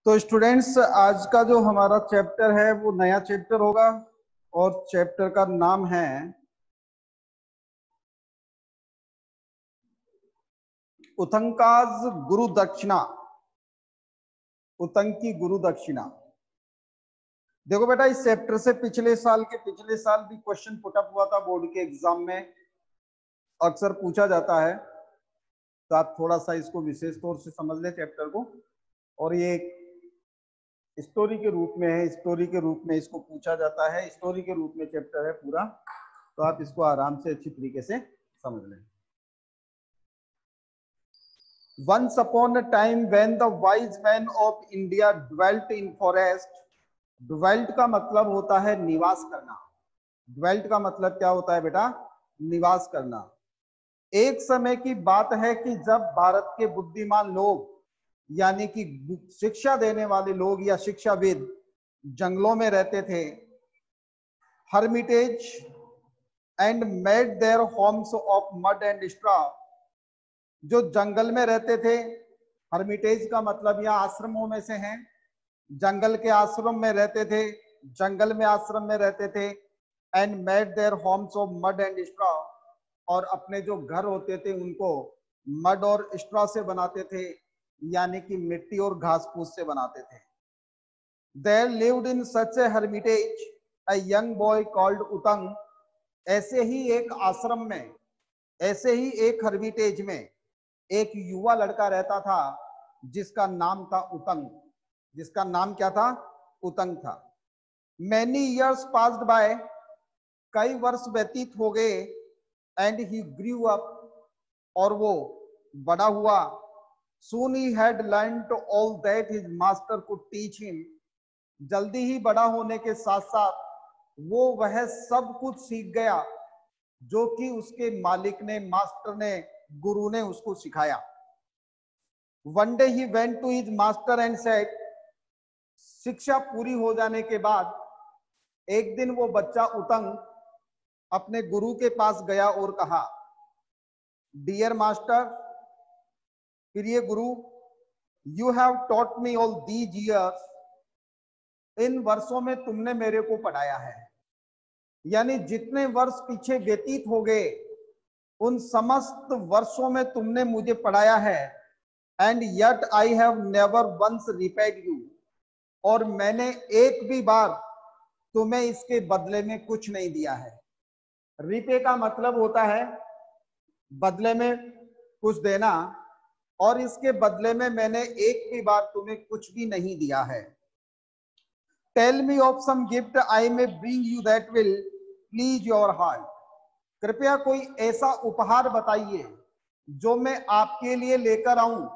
तो स्टूडेंट्स, आज का जो हमारा चैप्टर है वो नया चैप्टर होगा और चैप्टर का नाम है उतंकाज गुरु दक्षिणा। उतंक की गुरु दक्षिणा। देखो बेटा, इस चैप्टर से पिछले साल भी क्वेश्चन पुटअप हुआ था बोर्ड के एग्जाम में, अक्सर पूछा जाता है। तो आप थोड़ा सा इसको विशेष तौर से समझ लें चैप्टर को। और ये स्टोरी के रूप में है, स्टोरी के रूप में इसको पूछा जाता है, स्टोरी के रूप में चैप्टर है पूरा। तो आप इसको आराम से अच्छी तरीके से समझ लें। Once upon a time when the wise men of India dwelt in forest। dwelt का मतलब होता है निवास करना। dwelt का मतलब क्या होता है बेटा? निवास करना। एक समय की बात है कि जब भारत के बुद्धिमान लोग यानी कि शिक्षा देने वाले लोग या शिक्षाविद जंगलों में रहते थे। hermitage and made their homes of mud and straw। जो जंगल में रहते थे, हर्मिटेज का मतलब यहाँ आश्रमों में से हैं। जंगल के आश्रम में रहते थे, जंगल में आश्रम में रहते थे। And made their homes of mud and straw, और अपने जो घर होते थे उनको मड और स्ट्रॉ से बनाते थे, यानी कि मिट्टी और घास फूस से बनाते थे। There lived in such a hermitage a young boy called Utang. ऐसे ही एक आश्रम में, ऐसे ही एक हर्मिटेज में एक युवा लड़का रहता था जिसका नाम था उतंग। जिसका नाम क्या था? उतंग था। मैनी ईयर्स पास्ड बाय, कई वर्ष व्यतीत हो गए। एंड ही ग्रू अप, और वो बड़ा हुआ। Soon he had learned all that his master could teach him. जल्दी ही बड़ा होने के साथ साथ वो वह सब कुछ सीख गया जो कि उसके मालिक ने, मास्टर ने, गुरु ने उसको सिखाया। One day he went to his master and said. शिक्षा पूरी हो जाने के बाद एक दिन वो बच्चा उतंग अपने गुरु के पास गया और कहा, डियर मास्टर, प्रिय गुरु, you have taught me all these years. इन वर्षों में तुमने मेरे को पढ़ाया है, यानी जितने वर्ष पीछे व्यतीत हो गए उन समस्त वर्षों में तुमने मुझे पढ़ाया है। And yet I have never once repaid you, और मैंने एक भी बार तुम्हें इसके बदले में कुछ नहीं दिया है। रिपे का मतलब होता है बदले में कुछ देना, और इसके बदले में मैंने एक भी बार तुम्हें कुछ भी नहीं दिया है। Tell me of some gift I may bring you that will please your heart. कृपया कोई ऐसा उपहार बताइए जो मैं आपके लिए लेकर आऊं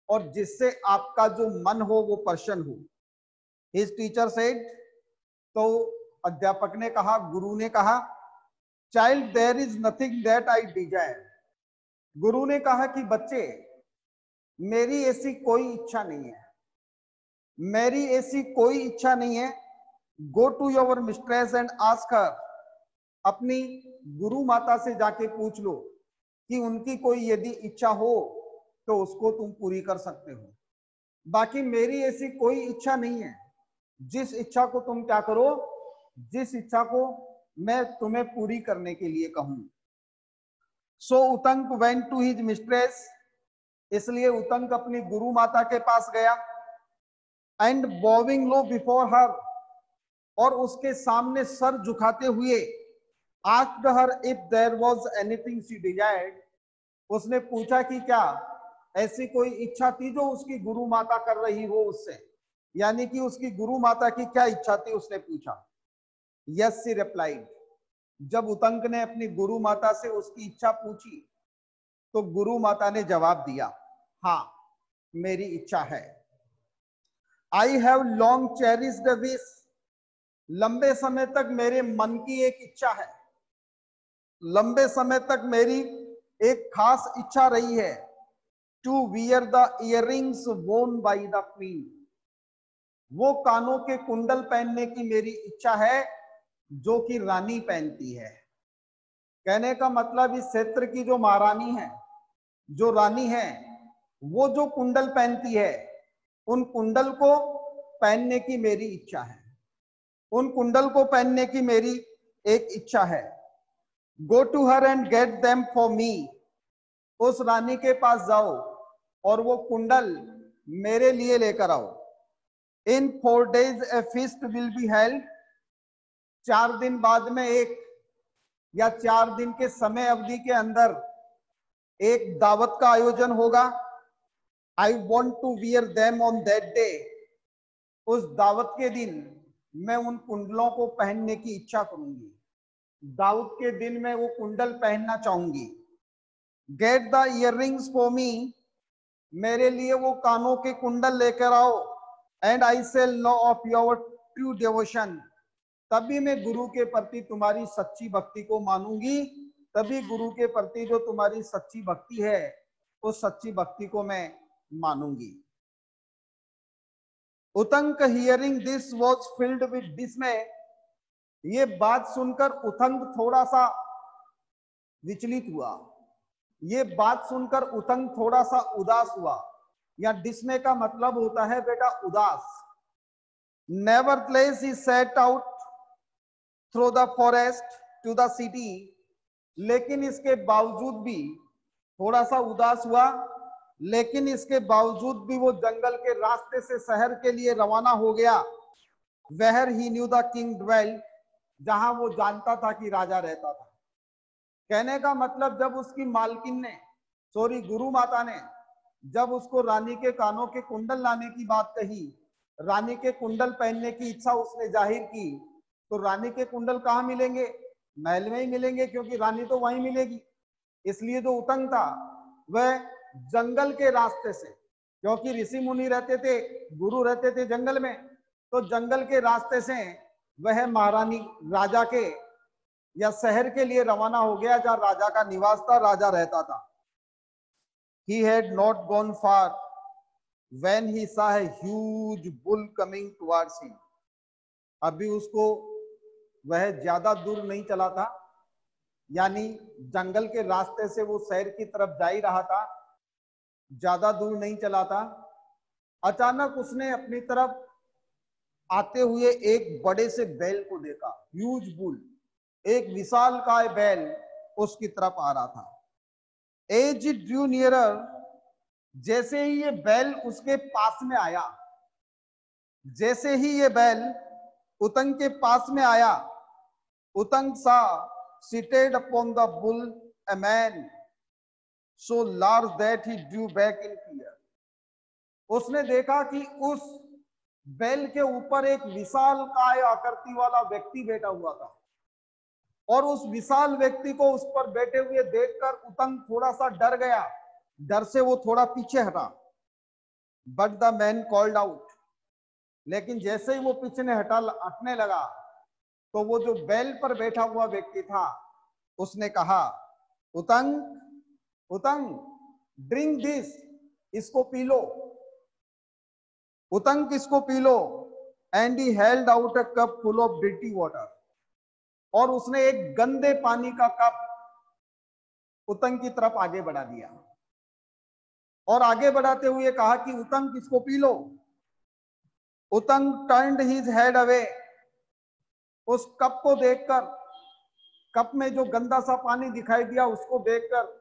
और जिससे आपका जो मन हो वो प्रसन्न हो। हिज टीचर सेड, तो अध्यापक ने कहा, गुरु ने कहा, child there is nothing that I desire. गुरु ने कहा कि बच्चे, मेरी ऐसी कोई इच्छा नहीं है, मेरी ऐसी कोई इच्छा नहीं है। Go to your mistress and ask her. अपनी गुरु माता से जाके पूछ लो कि उनकी कोई यदि इच्छा हो तो उसको तुम पूरी कर सकते हो। बाकी मेरी ऐसी कोई इच्छा नहीं है। जिस इच्छा को तुम क्या करो, जिस इच्छा को मैं तुम्हें पूरी करने के लिए कहूं। सो उतंक वेंट टू हिज मिस्ट्रेस। इसलिए उतंक अपनी गुरु माता के पास गया। एंड बॉविंग लो बिफोर हर, और उसके सामने सर झुकाते हुए asked her if there was anything she desired. उसने पूछा कि क्या ऐसी कोई इच्छा थी जो उसकी गुरु माता कर रही हो उससे, यानी कि उसकी गुरु माता की क्या इच्छा थी, उसने पूछा। Yes she replied. जब उतंक ने अपनी गुरु माता से उसकी इच्छा पूछी तो गुरु माता ने जवाब दिया, हाँ मेरी इच्छा है। I have long cherished a wish. लंबे समय तक मेरे मन की एक इच्छा है, लंबे समय तक मेरी एक खास इच्छा रही है। To wear the earrings worn by the queen. वो कानों के कुंडल पहनने की मेरी इच्छा है जो कि रानी पहनती है। कहने का मतलब इस क्षेत्र की जो महारानी है, जो रानी है, वो जो कुंडल पहनती है, उन कुंडल को पहनने की मेरी इच्छा है, उन कुंडल को पहनने की मेरी एक इच्छा है। Go to her and get them for me, उस रानी के पास जाओ और वो कुंडल मेरे लिए लेकर आओ। इन 4 days A feast will be held, 4 दिन बाद में एक या 4 दिन के समय अवधि के अंदर एक दावत का आयोजन होगा। I want to wear them on that day, उस दावत के दिन मैं उन कुंडलों को पहनने की इच्छा करूंगी, दावत के दिन मैं वो कुंडल पहनना चाहूंगी। Get the earrings for me, मेरे लिए वो कानों के कुंडल लेकर आओ। And I shall know of your true devotion, तभी मैं गुरु के प्रति तुम्हारी सच्ची भक्ति को मानूंगी, तभी गुरु के प्रति जो तुम्हारी सच्ची भक्ति है उस सच्ची भक्ति को मैं मानूंगी। Utank hearing this was filled with dismay, ये बात सुनकर उतंक थोड़ा सा विचलित हुआ, ये बात सुनकर उतंक थोड़ा सा उदास हुआ, या डिसमे का मतलब होता है बेटा उदास। Nevertheless he set out through the forest to the city, लेकिन इसके बावजूद भी थोड़ा सा उदास हुआ, लेकिन इसके बावजूद भी वो जंगल के रास्ते से शहर के लिए रवाना हो गया। Where he knew the king dwelt, जहां वो जानता था कि राजा रहता था। कहने का मतलब जब उसकी मालकिन ने, सॉरी गुरु माता ने, जब उसको रानी के कानों के कुंडल लाने की बात कही, रानी के कुंडल पहनने की इच्छा उसने जाहिर की, तो रानी के कुंडल कहाँ मिलेंगे? महल में ही मिलेंगे, क्योंकि रानी तो वहीं मिलेगी। इसलिए जो उतंग था वह जंगल के रास्ते से, क्योंकि ऋषि मुनि रहते थे, गुरु रहते थे जंगल में, तो जंगल के रास्ते से वह महारानी राजा के या शहर के लिए रवाना हो गया, जहां राजा का निवास था, राजा रहता था। He had not gone far when he saw a huge bull coming towards him. अभी उसको वह ज्यादा दूर नहीं चला था, यानी जंगल के रास्ते से वो शहर की तरफ जा ही रहा था, ज्यादा दूर नहीं चला था। अचानक उसने अपनी तरफ आते हुए एक बड़े से बैल को देखा, ह्यूज बुल, एक विशालकाय बैल उसकी तरफ आ रहा था। एज इट ड्रू नियरर, जैसे ही ये बैल उसके पास में आया, जैसे ही ये बैल उतंग के पास में आया, उतंग सा seated upon the bull a man so large that he drew back in fear. उसने देखा कि उस बैल के ऊपर एक विशाल काय आकृति वाला व्यक्ति बैठा हुआ था, और उस विशाल व्यक्ति को उस पर बैठे हुए देखकर उतंग थोड़ा सा डर गया, डर से वो थोड़ा पीछे हटा। But the man called out, लेकिन जैसे ही वो पीछे हटने लगा, तो वो जो बैल पर बैठा हुआ व्यक्ति था उसने कहा, उतंग उतंग ड्रिंक दिस, इसको पी लो, उतंग इसको पी लो। And he held out a cup full of dirty water, और उसने एक गंदे पानी का कप उतंग की तरफ आगे बढ़ा दिया, और आगे बढ़ाते हुए कहा कि उतंग इसको पी लो। उतंग टर्न्ड हिज हेड अवे, उस कप को देखकर, कप में जो गंदा सा पानी दिखाई दिया उसको देखकर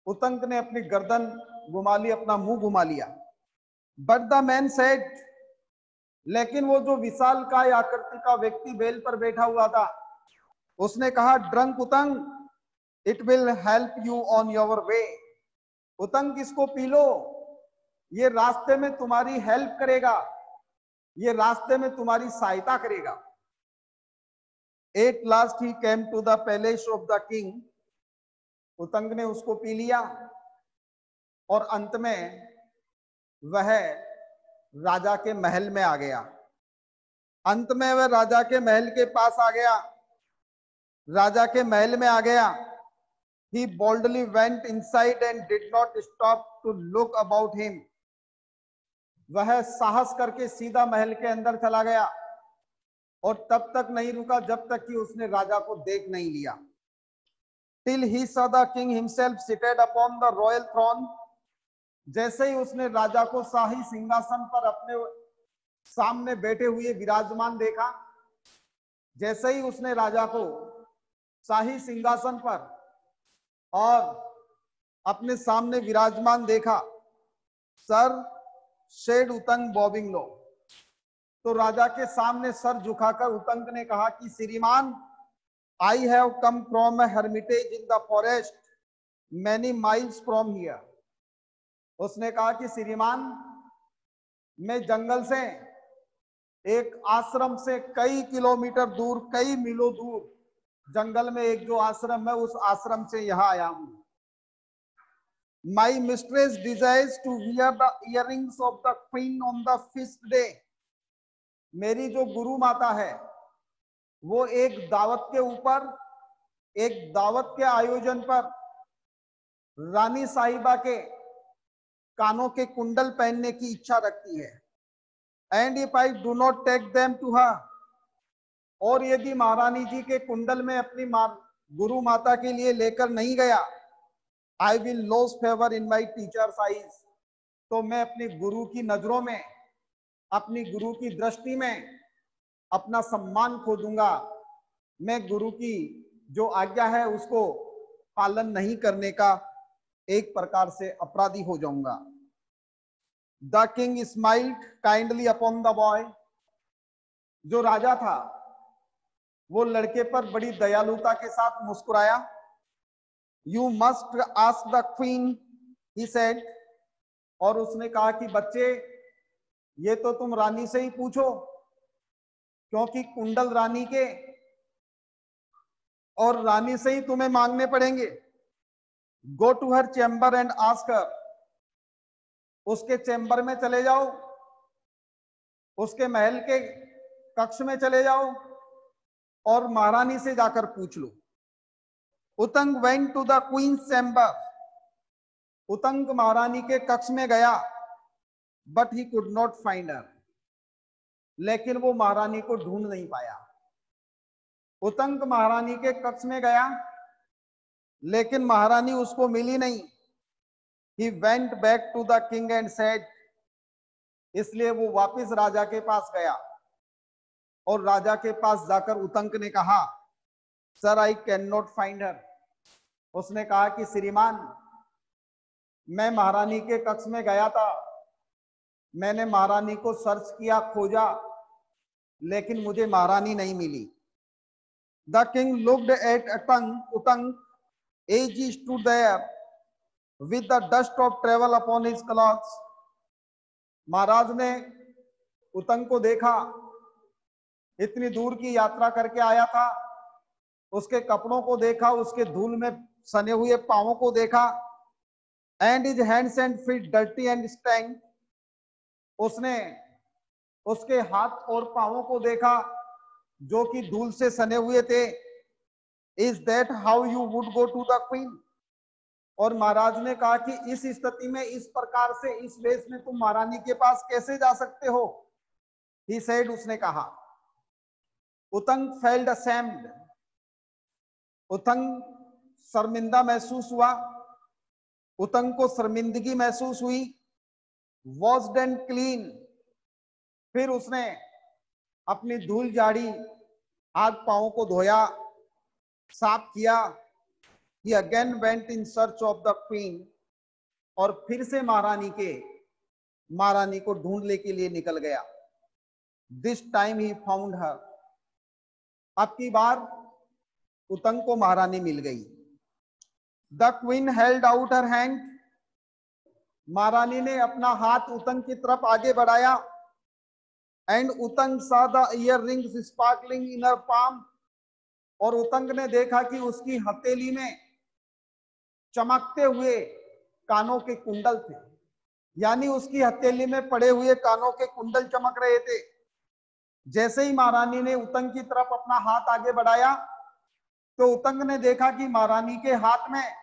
उतंग ने अपनी गर्दन घुमा ली, अपना मुंह घुमा लिया। बट द मैन सेड, लेकिन वो जो विशाल काय आकृति का व्यक्ति बैल पर बैठा हुआ था उसने कहा, drink Utang, it will help you on your way. Utang इसको पी लो, ये रास्ते में तुम्हारी हेल्प करेगा, ये रास्ते में तुम्हारी सहायता करेगा। At last he came to the palace of the king, Utang ने उसको पी लिया, और अंत में वह राजा के महल में आ गया। अंत में वह राजा के महल के पास आ गया, राजा के महल में आ गया। He boldly went inside and did not stop to look about him. वह साहस करके सीधा महल के अंदर चला गया, और तब तक नहीं रुका जब तक कि उसने राजा को देख नहीं लिया। Till he saw the king himself seated upon the royal throne. जैसे ही उसने राजा को शाही सिंहासन पर अपने सामने बैठे हुए विराजमान देखा। जैसे ही उसने राजा को शाही सिंहासन पर और अपने सामने विराजमान देखा, सर शेड उतंग बॉबिंग लो, तो राजा के सामने सर झुकाकर उतंग ने कहा कि श्रीमान, I have come from A Hermitage in the forest many miles from here. उसने कहा कि श्रीमान, मैं जंगल से, एक आश्रम से कई किलोमीटर दूर, कई मीलों दूर जंगल में एक जो आश्रम है, उस आश्रम से यहां आया हूं। My mistress desires to wear the earrings of the queen on the feast day. मेरी जो गुरु माता है, वो एक दावत के ऊपर, एक दावत के आयोजन पर रानी साहिबा के कानों के कुंडल पहनने की इच्छा रखती है। And if I do not take them to her, और यदि महारानी जी के कुंडल में अपनी गुरु माता के लिए लेकर नहीं गया, I will loss favour in my teachers eyes, तो मैं अपनी गुरु की नजरों में, अपनी गुरु की दृष्टि में अपना सम्मान खो दूंगा। मैं गुरु की जो आज्ञा है उसको पालन नहीं करने का एक प्रकार से अपराधी हो जाऊंगा। The king smiled kindly upon the boy. जो राजा था वो लड़के पर बड़ी दयालुता के साथ मुस्कुराया। You must ask the queen, he said, और उसने कहा कि बच्चे, ये तो तुम रानी से ही पूछो, क्योंकि कुंडल रानी के और रानी से ही तुम्हें मांगने पड़ेंगे। Go to her chamber and ask her, उसके चैम्बर में चले जाओ, उसके महल के कक्ष में चले जाओ और महारानी से जाकर पूछ लो। Utang went to the queen's chamber. Utang महारानी के कक्ष में गया, but he could not find her, लेकिन वो महारानी को ढूंढ नहीं पाया। उतंग महारानी के कक्ष में गया, लेकिन महारानी उसको मिली नहीं। He went back to the king and said, इसलिए वो वापस राजा के पास गया और राजा के पास जाकर उतंक ने कहा, sir I can not find हर। उसने कहा कि श्रीमान, मैं महारानी के कक्ष में गया था, मैंने महारानी को सर्च किया, खोजा, लेकिन मुझे महारानी नहीं मिली। The king looked at Utang as he stood there with the dust of travel upon his clothes. महाराज ने उतंग को देखा, इतनी दूर की यात्रा करके आया था, उसके कपड़ों को देखा, उसके धूल में सने हुए पांवों को देखा। And his hands and feet dirty and stack, उसने उसके हाथ और पांवों को देखा जो कि धूल से सने हुए थे। Is that how you would go to the queen? और महाराज ने कहा कि इस स्थिति में, इस प्रकार से, इस वेश में तुम महारानी के पास कैसे जा सकते हो? ही सेड, उसने कहा। उतंग फेल्ड असेम्ड, उतंग शर्मिंदा महसूस हुआ, उतंग को शर्मिंदगी महसूस हुई। वॉश्ड एंड क्लीन, फिर उसने अपनी धूल झाड़ी, हाथ पांवों को धोया, साफ किया। He again went in search of the queen, और फिर से महारानी को ढूंढने के लिए निकल गया। This time he found her, अब की बार उतंग को महारानी मिल गई। The queen held out her hand, महारानी ने अपना हाथ उतंग की तरफ आगे बढ़ाया। And Utang saw the earrings sparkling in her palm, और उतंग ने देखा कि उसकी हथेली में चमकते हुए कानों के कुंडल थे, यानी उसकी हथेली में पड़े हुए कानों के कुंडल चमक रहे थे। जैसे ही महारानी ने उतंग की तरफ अपना हाथ आगे बढ़ाया, तो उतंग ने देखा कि महारानी के हाथ में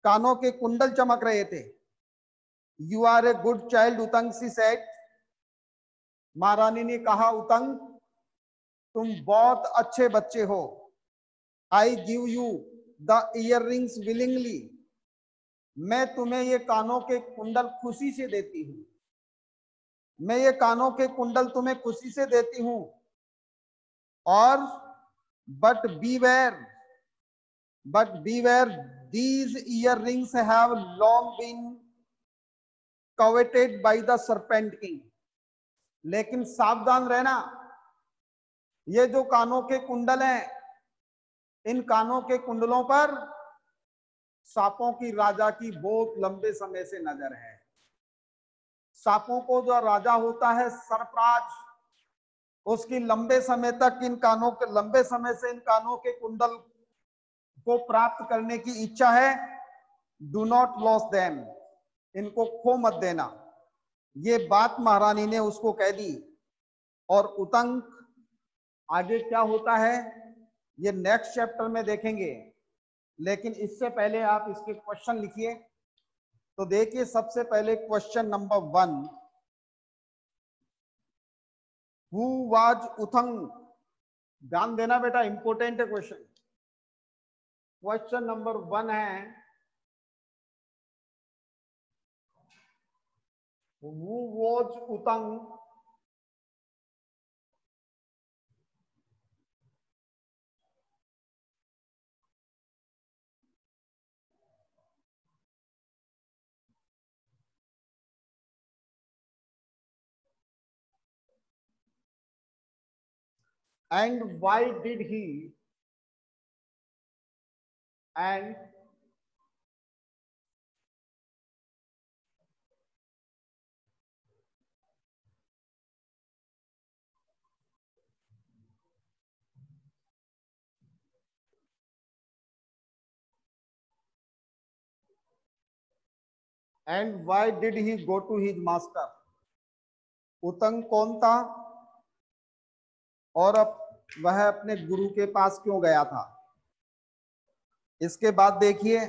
कानों के कुंडल चमक रहे थे। You are a good child Utang, she said, महारानी ने कहा, उतंग तुम बहुत अच्छे बच्चे हो। I give you the earrings willingly, मैं तुम्हें ये कानों के कुंडल खुशी से देती हूं। मैं ये कानों के कुंडल तुम्हें खुशी से देती हूं, और but beware these earrings have long been coveted by the serpent king. लेकिन सावधान रहना, ये जो कानों के कुंडल हैं, इन कानों के कुंडलों पर सांपों की राजा की बहुत लंबे समय से नजर है। सांपों को जो राजा होता है सर्पराज, उसकी लंबे समय तक लंबे समय से इन कानों के कुंडल को प्राप्त करने की इच्छा है। डू नॉट लॉस देम, इनको खो मत देना। ये बात महारानी ने उसको कह दी। और उतंक आगे क्या होता है ये नेक्स्ट चैप्टर में देखेंगे, लेकिन इससे पहले आप इसके क्वेश्चन लिखिए। तो देखिए, सबसे पहले क्वेश्चन नंबर 1, हु वाज उथंग। ध्यान देना बेटा, इंपॉर्टेंट है क्वेश्चन। क्वेश्चन नंबर 1 है, who was Uthang and why did he and why did he go to his master। उतंग कौन था और अब वह अपने गुरु के पास क्यों गया था। इसके बाद देखिए,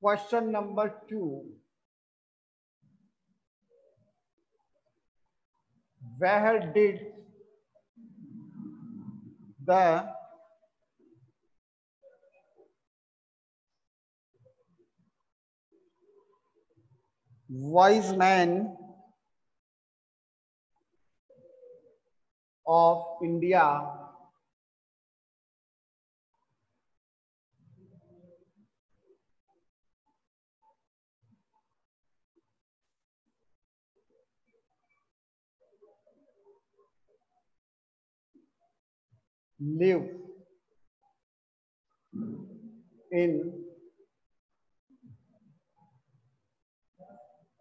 question number 2, where did the wise man of India live in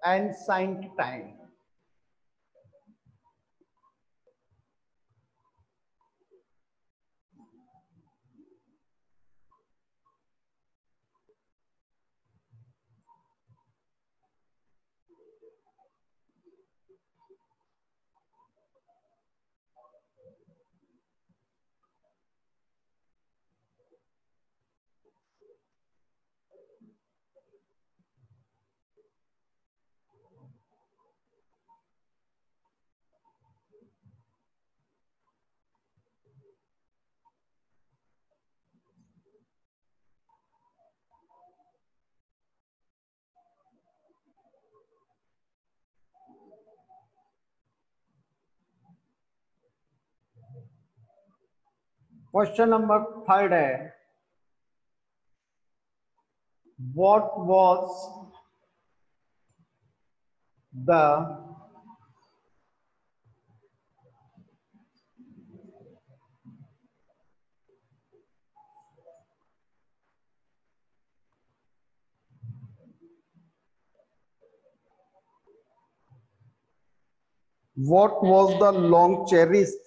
ancient time। Question number 3 है, what was the long cherished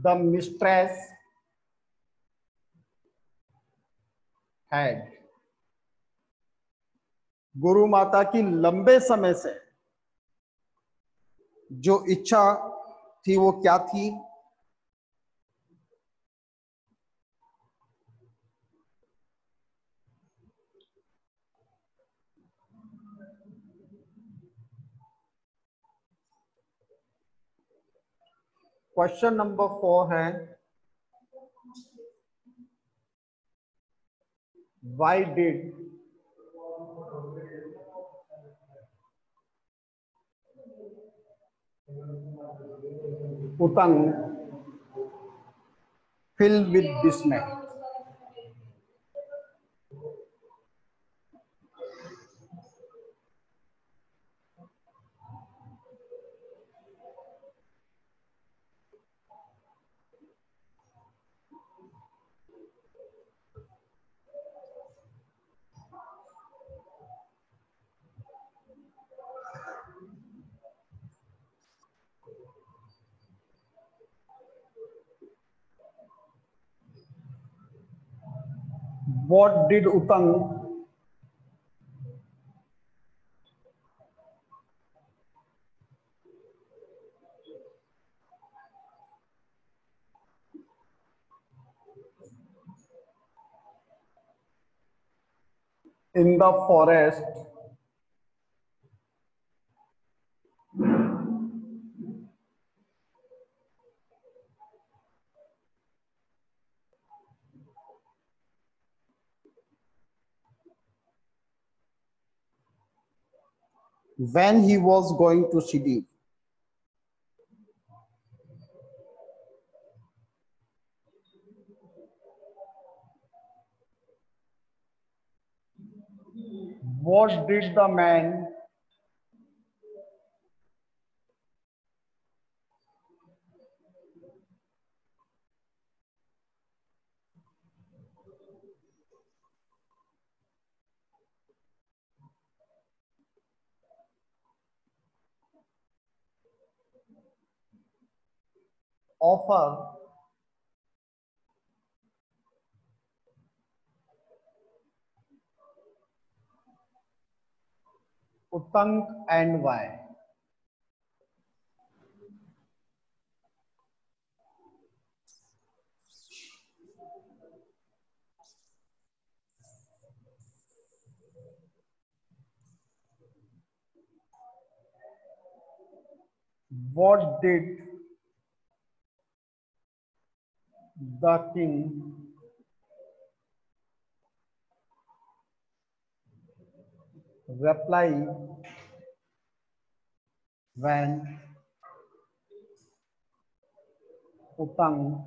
the mistress had। गुरु माता की लंबे समय से जो इच्छा थी वो क्या थी। क्वेश्चन नंबर 4 है, why did Utang fill with dismay? What did Utang in the forest when he was going to sleep? What did the man offer Utang and why? What did the king reply when Utang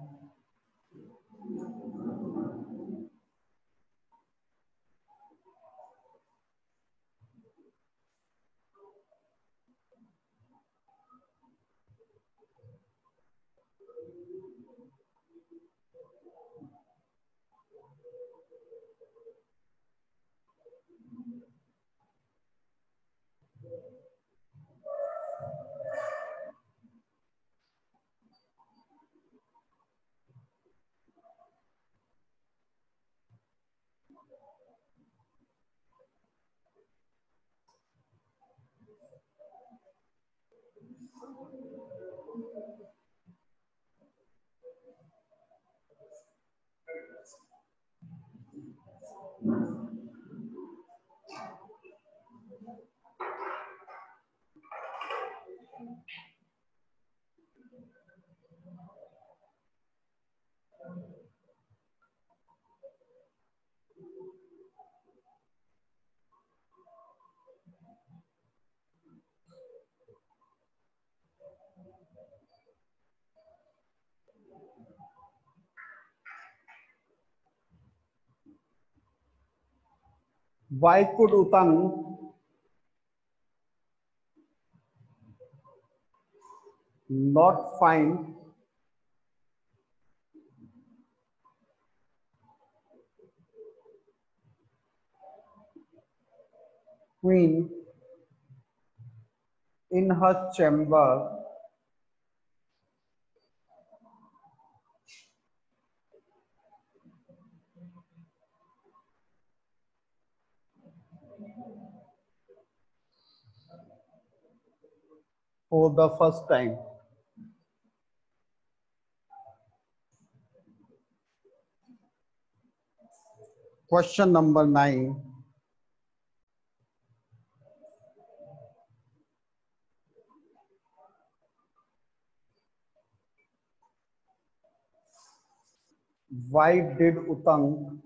why could Utang not find queen in her chamber for the first time? Question number 9. Why did Utang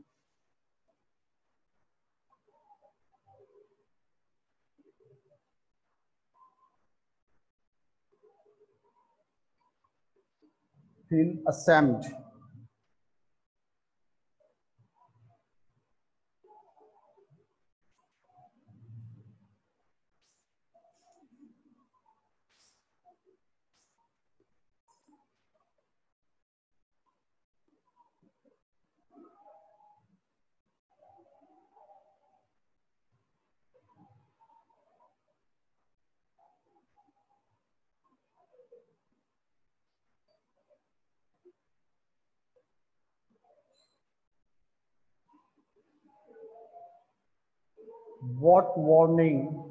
feel ashamed? What warning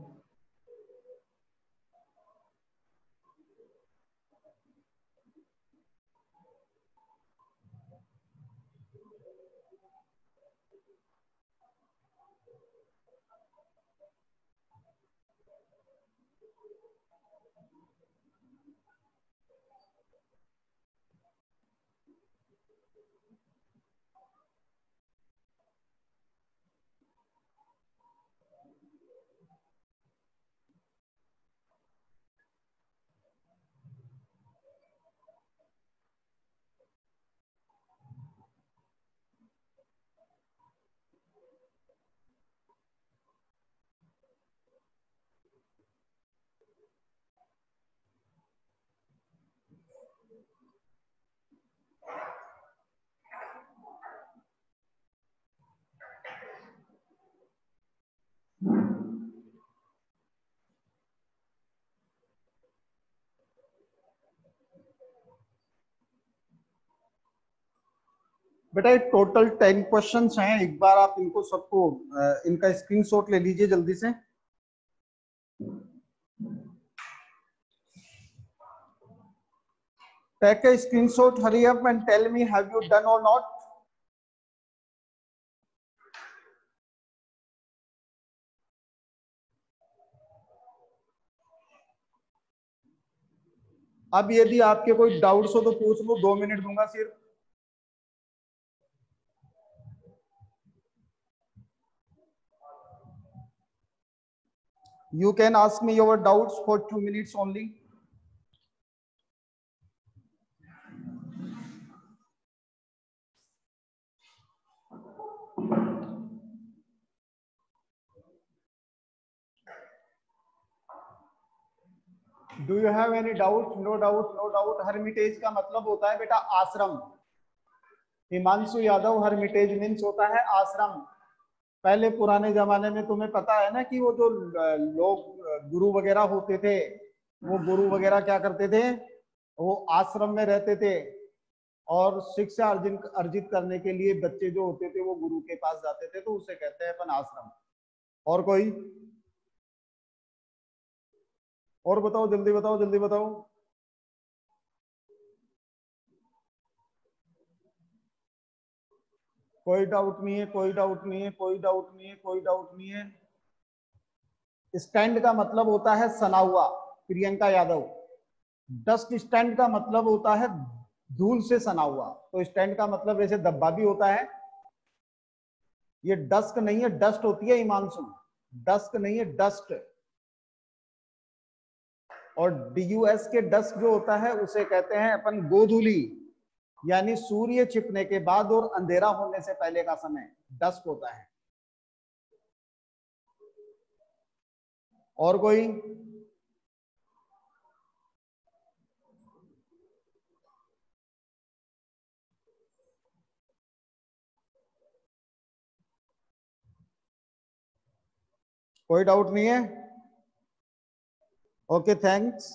बेटा ये total 10 questions हैं। एक बार आप इनको सबको इनका screenshot ले लीजिए जल्दी से। Take a screenshot, hurry up and tell me have you done or not. अब यदि आपके कोई डाउट्स हो तो पूछ लो, 2 मिनट दूंगा सिर्फ। You can ask me your doubts for 2 minutes only. Do you have any doubt? No doubt, no doubt. Hermitage का मतलब होता है बेटा आश्रम। हिमांशु यादव, हर्मिटेज मीन्स होता है आश्रम। पहले पुराने जमाने में तुम्हें पता है ना कि वो जो लोग गुरु वगैरह होते थे, वो गुरु वगैरह क्या करते थे, वो आश्रम में रहते थे और शिक्षा अर्जित करने के लिए बच्चे जो होते थे वो गुरु के पास जाते थे, तो उसे कहते हैं अपन आश्रम। और कोई और बताओ, जल्दी बताओ, जल्दी बताओ। कोई डाउट नहीं है, कोई डाउट नहीं है, कोई डाउट नहीं है, कोई डाउट नहीं है। स्टैंड का मतलब होता है सना हुआ, प्रियंका यादव। डस्ट स्टैंड का मतलब होता है धूल से सना हुआ। तो स्टैंड का मतलब वैसे धब्बा भी होता है। ये डस्क नहीं है, डस्ट होती है हिमांशु, डस्क नहीं है, डस्ट। और डीयूएस के डस्क जो होता है उसे कहते हैं अपन गोधूली, यानी सूर्य छिपने के बाद और अंधेरा होने से पहले का समय डस्क होता है। और कोई कोई डाउट नहीं है? Okay, thanks.